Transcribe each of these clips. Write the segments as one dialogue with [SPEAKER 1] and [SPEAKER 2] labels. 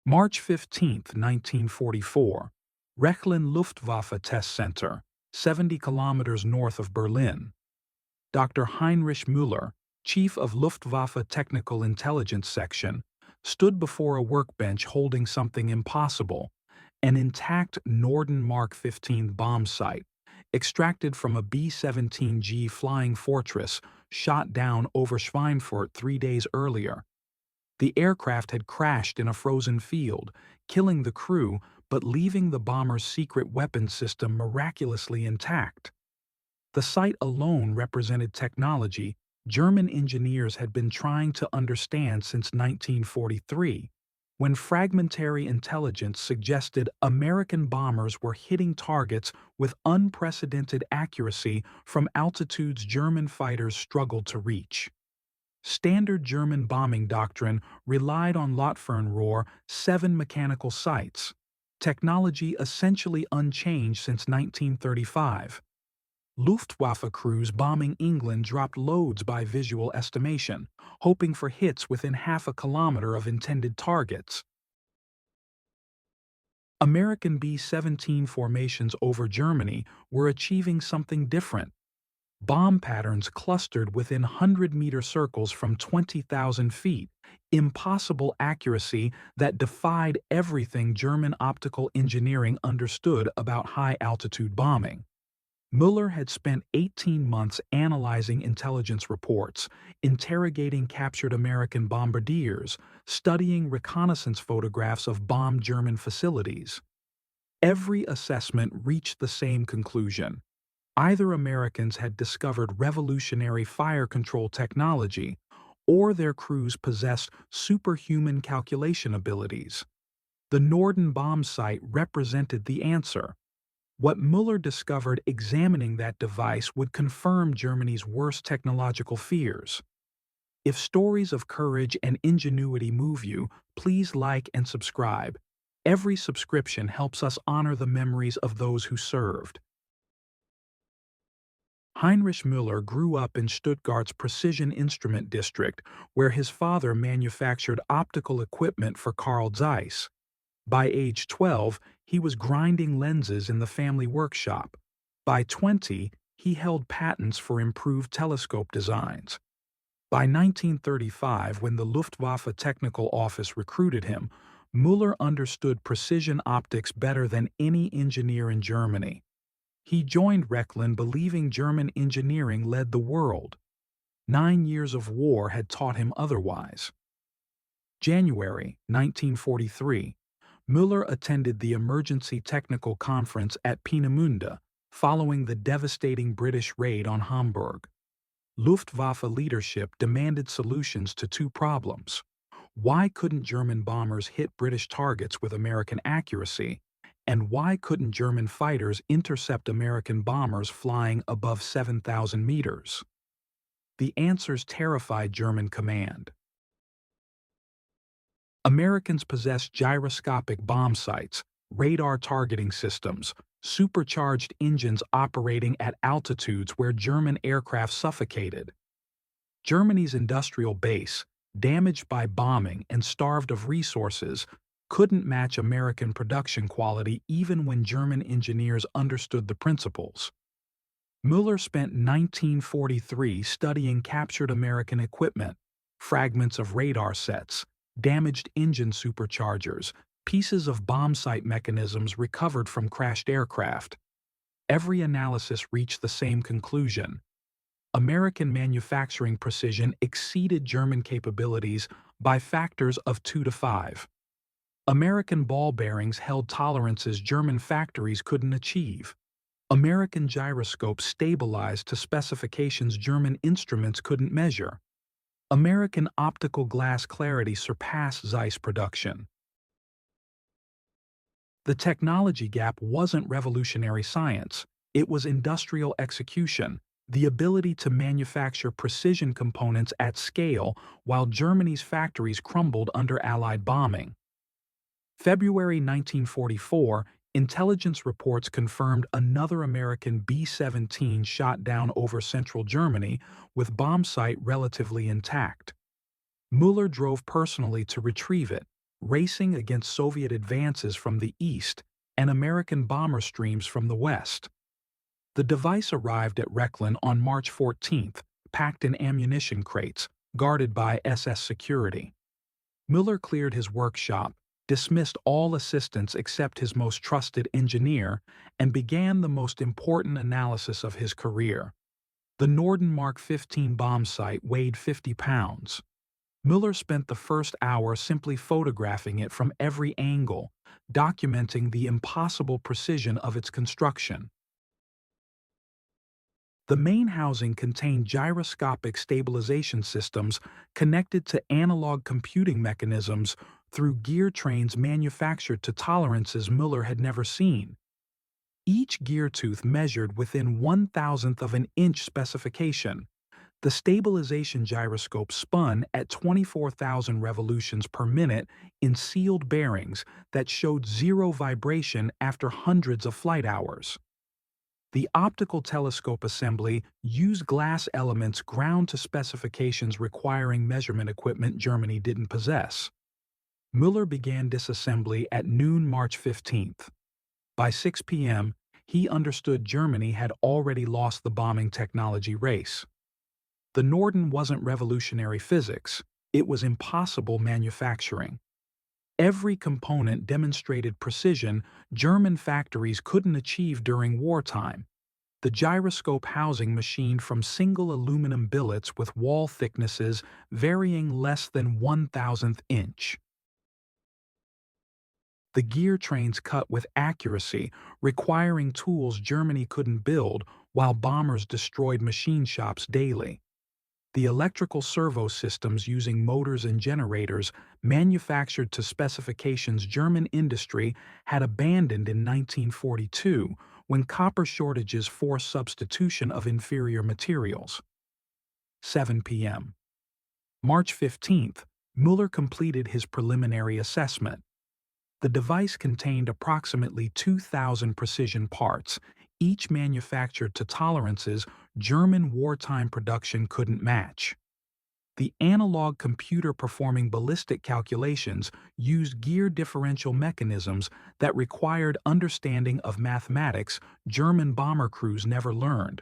[SPEAKER 1] March 15, 1944, Rechlin Luftwaffe Test Center, 70 kilometers north of Berlin. Dr. Heinrich Müller, chief of Luftwaffe Technical Intelligence Section, stood before a workbench holding something impossible, an intact Norden Mark XV bomb sight, extracted from a B-17G Flying Fortress shot down over Schweinfurt 3 days earlier. The aircraft had crashed in a frozen field, killing the crew but leaving the bomber's secret weapons system miraculously intact. The sight alone represented technology German engineers had been trying to understand since 1943, when fragmentary intelligence suggested American bombers were hitting targets with unprecedented accuracy from altitudes German fighters struggled to reach. Standard German bombing doctrine relied on Luftwaffe 7 mechanical sights, technology essentially unchanged since 1935. Luftwaffe crews bombing England dropped loads by visual estimation, hoping for hits within half a kilometer of intended targets. American B-17 formations over Germany were achieving something different. Bomb patterns clustered within 100-meter circles from 20,000 feet, impossible accuracy that defied everything German optical engineering understood about high-altitude bombing. Müller had spent 18 months analyzing intelligence reports, interrogating captured American bombardiers, studying reconnaissance photographs of bombed German facilities. Every assessment reached the same conclusion. Either Americans had discovered revolutionary fire control technology, or their crews possessed superhuman calculation abilities. The Norden bomb sight represented the answer. What Müller discovered examining that device would confirm Germany's worst technological fears. If stories of courage and ingenuity move you, please like and subscribe. Every subscription helps us honor the memories of those who served. Heinrich Müller grew up in Stuttgart's precision instrument district, where his father manufactured optical equipment for Carl Zeiss. By age 12, he was grinding lenses in the family workshop. By 20, he held patents for improved telescope designs. By 1935, when the Luftwaffe Technical Office recruited him, Müller understood precision optics better than any engineer in Germany. He joined Rechlin believing German engineering led the world. 9 years of war had taught him otherwise. January 1943. Müller attended the Emergency Technical Conference at Peenemünde, following the devastating British raid on Hamburg. Luftwaffe leadership demanded solutions to two problems. Why couldn't German bombers hit British targets with American accuracy? And why couldn't German fighters intercept American bombers flying above 7,000 meters? The answers terrified German command. Americans possessed gyroscopic bomb sights, radar targeting systems, supercharged engines operating at altitudes where German aircraft suffocated. Germany's industrial base, damaged by bombing and starved of resources, couldn't match American production quality even when German engineers understood the principles. Müller spent 1943 studying captured American equipment, fragments of radar sets, damaged engine superchargers, pieces of bomb sight mechanisms recovered from crashed aircraft. Every analysis reached the same conclusion. American manufacturing precision exceeded German capabilities by factors of 2 to 5. American ball bearings held tolerances German factories couldn't achieve. American gyroscopes stabilized to specifications German instruments couldn't measure. American optical glass clarity surpassed Zeiss production. The technology gap wasn't revolutionary science, it was industrial execution, the ability to manufacture precision components at scale while Germany's factories crumbled under Allied bombing. February 1944, intelligence reports confirmed another American B-17 shot down over central Germany with bomb sight relatively intact. Müller drove personally to retrieve it, racing against Soviet advances from the east and American bomber streams from the west. The device arrived at Rechlin on March 14th, packed in ammunition crates, guarded by SS security. Müller cleared his workshop, dismissed all assistants except his most trusted engineer, and began the most important analysis of his career. The Norden Mark XV bomb sight weighed 50 pounds. Müller spent the first hour simply photographing it from every angle, documenting the impossible precision of its construction. The main housing contained gyroscopic stabilization systems connected to analog computing mechanisms through gear trains manufactured to tolerances Müller had never seen. Each gear tooth measured within 1,000th of an inch specification. The stabilization gyroscope spun at 24,000 revolutions per minute in sealed bearings that showed zero vibration after hundreds of flight hours. The optical telescope assembly used glass elements ground to specifications requiring measurement equipment Germany didn't possess. Müller began disassembly at noon March 15th. By 6 p.m., he understood Germany had already lost the bombing technology race. The Norden wasn't revolutionary physics, it was impossible manufacturing. Every component demonstrated precision German factories couldn't achieve during wartime. The gyroscope housing machined from single aluminum billets with wall thicknesses varying less than 1,000th inch. The gear trains cut with accuracy, requiring tools Germany couldn't build while bombers destroyed machine shops daily. The electrical servo systems using motors and generators manufactured to specifications German industry had abandoned in 1942 when copper shortages forced substitution of inferior materials. 7 p.m. March 15th, Müller completed his preliminary assessment. The device contained approximately 2,000 precision parts, each manufactured to tolerances German wartime production couldn't match. The analog computer performing ballistic calculations used gear differential mechanisms that required understanding of mathematics German bomber crews never learned.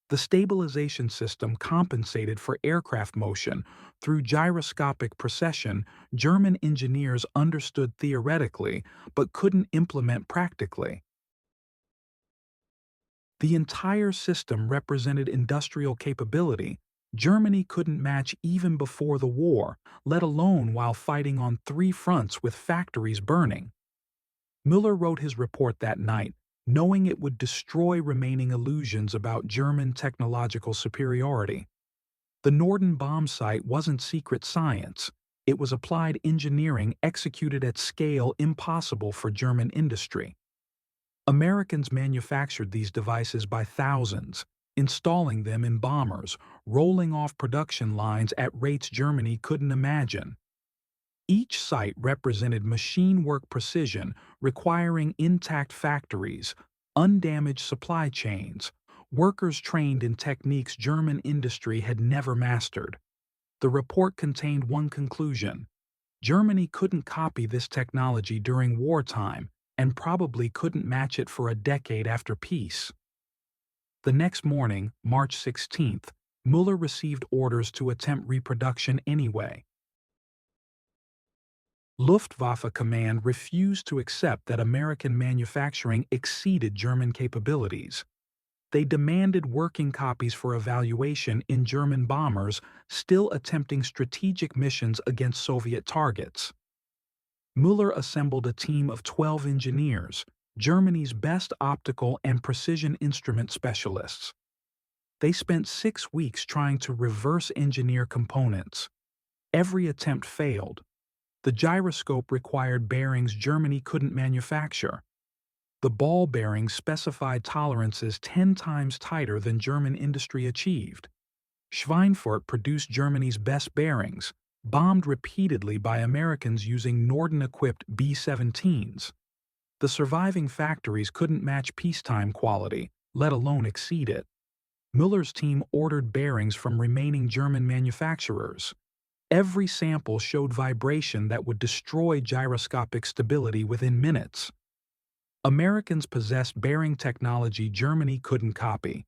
[SPEAKER 1] The stabilization system compensated for aircraft motion through gyroscopic precession German engineers understood theoretically but couldn't implement practically. The entire system represented industrial capability Germany couldn't match even before the war, let alone while fighting on 3 fronts with factories burning. Müller wrote his report that night, knowing it would destroy remaining illusions about German technological superiority. The Norden bomb sight wasn't secret science. It was applied engineering executed at scale impossible for German industry. Americans manufactured these devices by thousands, installing them in bombers, rolling off production lines at rates Germany couldn't imagine. Each site represented machine work precision requiring intact factories, undamaged supply chains, workers trained in techniques German industry had never mastered. The report contained one conclusion: Germany couldn't copy this technology during wartime and probably couldn't match it for a decade after peace. The next morning, March 16th, Müller received orders to attempt reproduction anyway. Luftwaffe Command refused to accept that American manufacturing exceeded German capabilities. They demanded working copies for evaluation in German bombers still attempting strategic missions against Soviet targets. Müller assembled a team of 12 engineers, Germany's best optical and precision instrument specialists. They spent 6 weeks trying to reverse engineer components. Every attempt failed. The gyroscope required bearings Germany couldn't manufacture. The ball bearings specified tolerances 10 times tighter than German industry achieved. Schweinfurt produced Germany's best bearings, bombed repeatedly by Americans using Norden-equipped B-17s. The surviving factories couldn't match peacetime quality, let alone exceed it. Müller's team ordered bearings from remaining German manufacturers. Every sample showed vibration that would destroy gyroscopic stability within minutes. Americans possessed bearing technology Germany couldn't copy.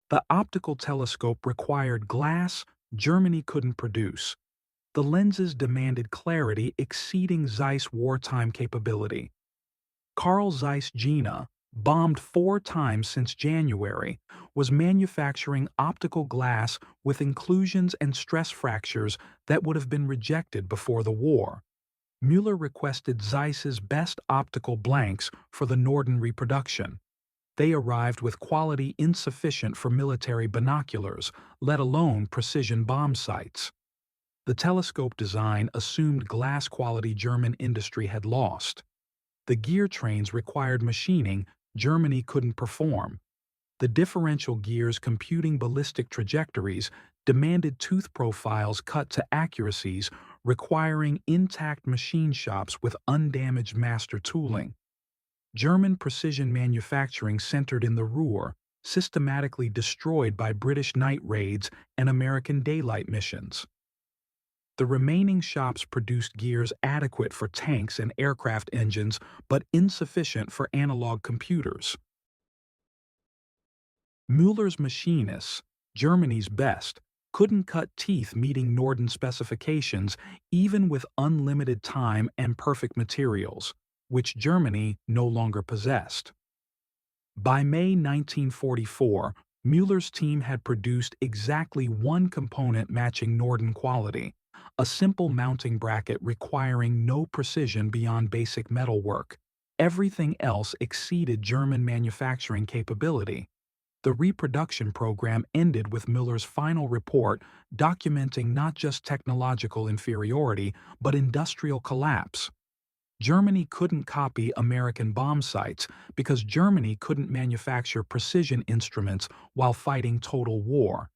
[SPEAKER 1] The optical telescope required glass Germany couldn't produce. The lenses demanded clarity exceeding Zeiss wartime capability. Carl Zeiss Jena, bombed 4 times since January, was manufacturing optical glass with inclusions and stress fractures that would have been rejected before the war. Müller requested Zeiss's best optical blanks for the Norden reproduction. They arrived with quality insufficient for military binoculars, let alone precision bomb sights. The telescope design assumed glass quality German industry had lost. The gear trains required machining Germany couldn't perform. The differential gears computing ballistic trajectories demanded tooth profiles cut to accuracies requiring intact machine shops with undamaged master tooling. German precision manufacturing centered in the Ruhr, systematically destroyed by British night raids and American daylight missions. The remaining shops produced gears adequate for tanks and aircraft engines but insufficient for analog computers. Müller's machinists, Germany's best, couldn't cut teeth meeting Norden specifications even with unlimited time and perfect materials, which Germany no longer possessed. By May 1944, Müller's team had produced exactly one component matching Norden quality, a simple mounting bracket requiring no precision beyond basic metalwork. Everything else exceeded German manufacturing capability. The reproduction program ended with Müller's final report documenting not just technological inferiority but industrial collapse. Germany couldn't copy American bomb sights because Germany couldn't manufacture precision instruments while fighting total war.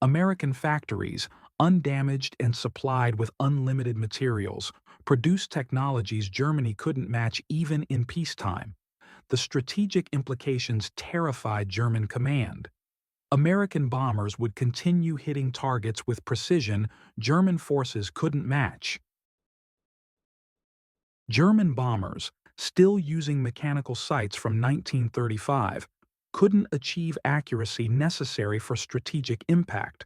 [SPEAKER 1] American factories, undamaged and supplied with unlimited materials, produced technologies Germany couldn't match even in peacetime. The strategic implications terrified German command. American bombers would continue hitting targets with precision German forces couldn't match. German bombers, still using mechanical sights from 1935, couldn't achieve accuracy necessary for strategic impact.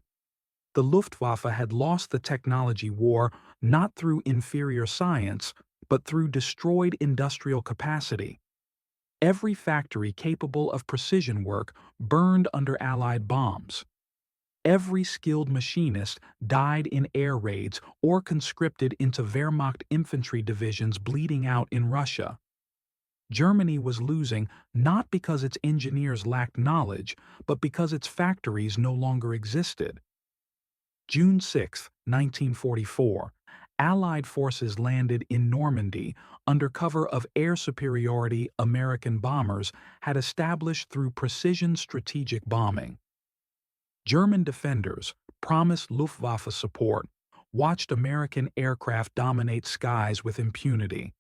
[SPEAKER 1] The Luftwaffe had lost the technology war not through inferior science, but through destroyed industrial capacity. Every factory capable of precision work burned under Allied bombs. Every skilled machinist died in air raids or conscripted into Wehrmacht infantry divisions bleeding out in Russia. Germany was losing not because its engineers lacked knowledge, but because its factories no longer existed. June 6, 1944, Allied forces landed in Normandy under cover of air superiority American bombers had established through precision strategic bombing. German defenders, promised Luftwaffe support, watched American aircraft dominate skies with impunity.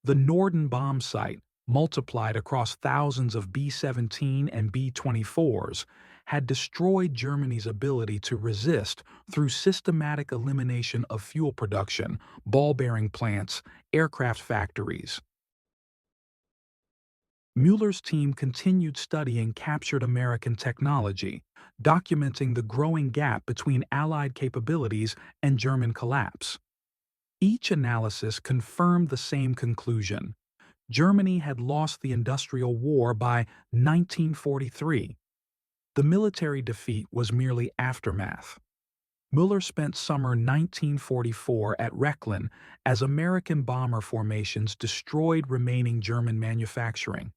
[SPEAKER 1] The Norden bomb sight, multiplied across thousands of B-17 and B-24s, had destroyed Germany's ability to resist through systematic elimination of fuel production, ball-bearing plants, aircraft factories. Müller's team continued studying captured American technology, documenting the growing gap between Allied capabilities and German collapse. Each analysis confirmed the same conclusion. Germany had lost the industrial war by 1943. The military defeat was merely aftermath. Müller spent summer 1944 at Rechlin as American bomber formations destroyed remaining German manufacturing.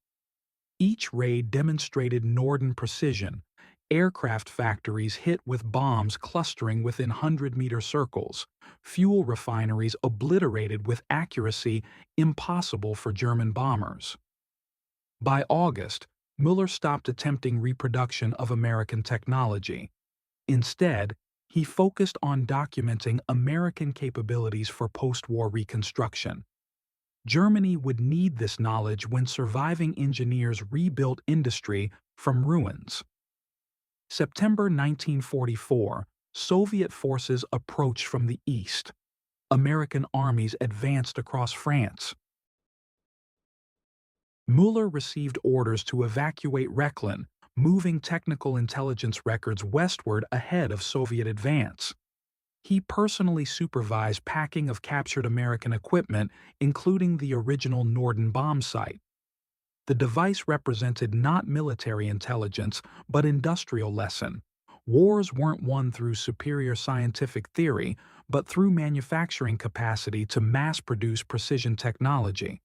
[SPEAKER 1] Each raid demonstrated Norden precision, aircraft factories hit with bombs clustering within 100-meter circles, fuel refineries obliterated with accuracy impossible for German bombers. By August, Müller stopped attempting reproduction of American technology. Instead, he focused on documenting American capabilities for post-war reconstruction. Germany would need this knowledge when surviving engineers rebuilt industry from ruins. September 1944, Soviet forces approached from the east. American armies advanced across France. Müller received orders to evacuate Rechlin, moving technical intelligence records westward ahead of Soviet advance. He personally supervised packing of captured American equipment, including the original Norden bombsight. The device represented not military intelligence, but industrial lesson. Wars weren't won through superior scientific theory, but through manufacturing capacity to mass-produce precision technology.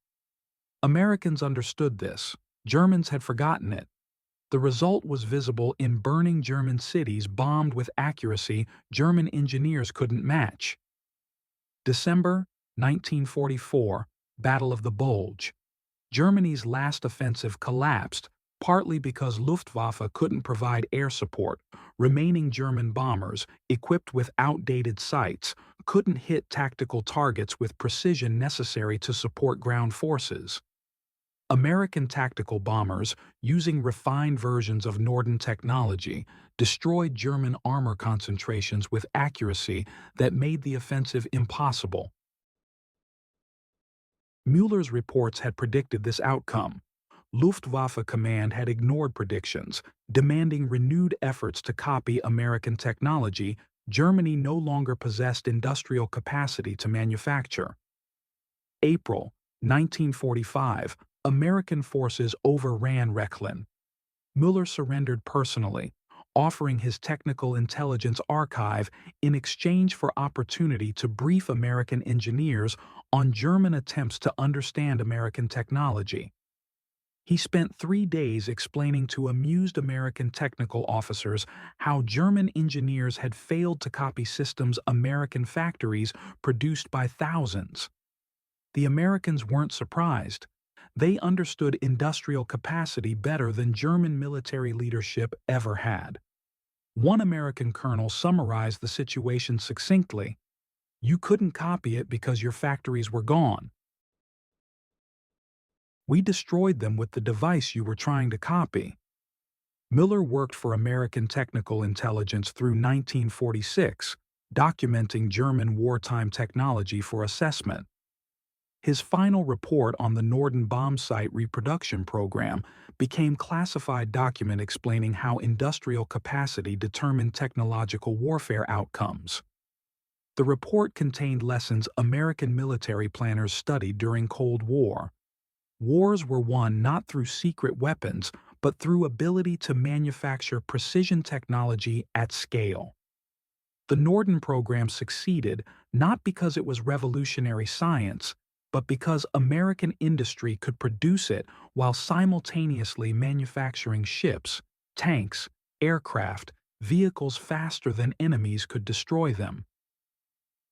[SPEAKER 1] Americans understood this. Germans had forgotten it. The result was visible in burning German cities bombed with accuracy German engineers couldn't match. December 1944, Battle of the Bulge. Germany's last offensive collapsed, partly because Luftwaffe couldn't provide air support. Remaining German bombers, equipped with outdated sights, couldn't hit tactical targets with precision necessary to support ground forces. American tactical bombers, using refined versions of Norden technology, destroyed German armor concentrations with accuracy that made the offensive impossible. Müller's reports had predicted this outcome. Luftwaffe command had ignored predictions, demanding renewed efforts to copy American technology. Germany no longer possessed industrial capacity to manufacture. April 1945, American forces overran Rechlin. Müller surrendered personally, offering his technical intelligence archive in exchange for opportunity to brief American engineers on German attempts to understand American technology. He spent 3 days explaining to amused American technical officers how German engineers had failed to copy systems American factories produced by thousands. The Americans weren't surprised. They understood industrial capacity better than German military leadership ever had. One American colonel summarized the situation succinctly: "You couldn't copy it because your factories were gone. We destroyed them with the device you were trying to copy." Müller worked for American Technical Intelligence through 1946, documenting German wartime technology for assessment. His final report on the Norden bombsight reproduction program became classified document explaining how industrial capacity determined technological warfare outcomes. The report contained lessons American military planners studied during Cold War. Wars were won not through secret weapons, but through ability to manufacture precision technology at scale. The Norden program succeeded not because it was revolutionary science, but because American industry could produce it while simultaneously manufacturing ships, tanks, aircraft, vehicles faster than enemies could destroy them.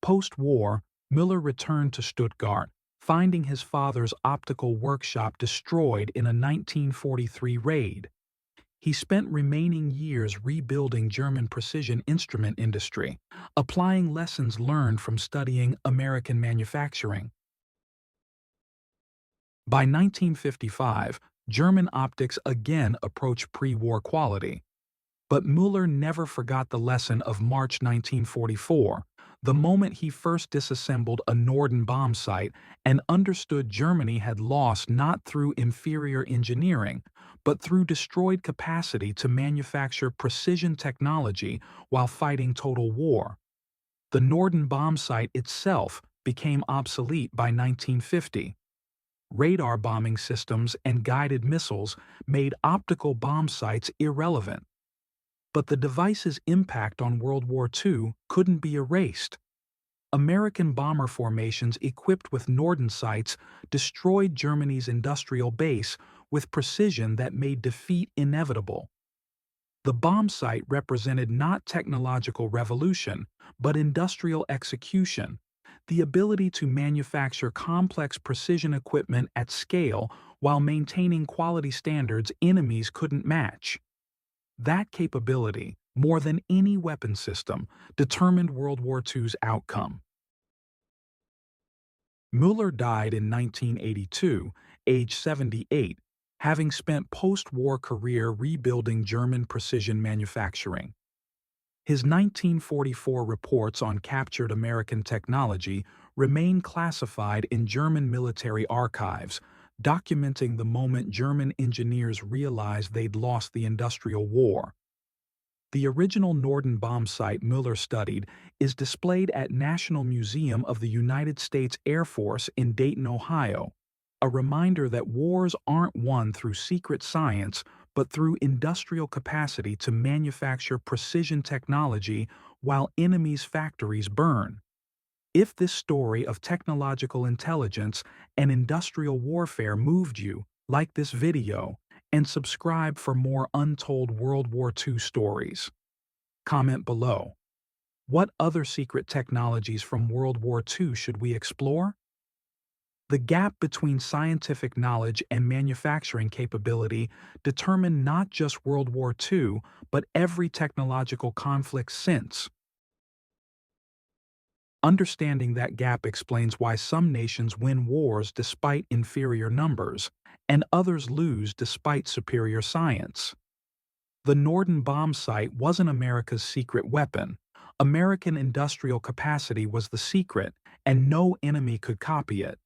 [SPEAKER 1] Post-war, Müller returned to Stuttgart, finding his father's optical workshop destroyed in a 1943 raid. He spent remaining years rebuilding German precision instrument industry, applying lessons learned from studying American manufacturing. By 1955, German optics again approached pre-war quality. But Müller never forgot the lesson of March 1944, the moment he first disassembled a Norden bombsight and understood Germany had lost not through inferior engineering, but through destroyed capacity to manufacture precision technology while fighting total war. The Norden bombsight itself became obsolete by 1950. Radar bombing systems and guided missiles made optical bombsights irrelevant. But the device's impact on World War II couldn't be erased. American bomber formations equipped with Norden sights destroyed Germany's industrial base with precision that made defeat inevitable. The bombsight represented not technological revolution, but industrial execution, the ability to manufacture complex precision equipment at scale while maintaining quality standards enemies couldn't match. That capability, more than any weapon system, determined World War II's outcome. Müller died in 1982, age 78, having spent post-war career rebuilding German precision manufacturing. His 1944 reports on captured American technology remain classified in German military archives, documenting the moment German engineers realized they'd lost the industrial war. The original Norden bomb site Müller studied is displayed at National Museum of the United States Air Force in Dayton, Ohio, a reminder that wars aren't won through secret science but through industrial capacity to manufacture precision technology while enemies' factories burn. If this story of technological intelligence and industrial warfare moved you, like this video and subscribe for more untold World War II stories. Comment below. What other secret technologies from World War II should we explore? The gap between scientific knowledge and manufacturing capability determined not just World War II, but every technological conflict since. Understanding that gap explains why some nations win wars despite inferior numbers, and others lose despite superior science. The Norden bomb site wasn't America's secret weapon. American industrial capacity was the secret, and no enemy could copy it.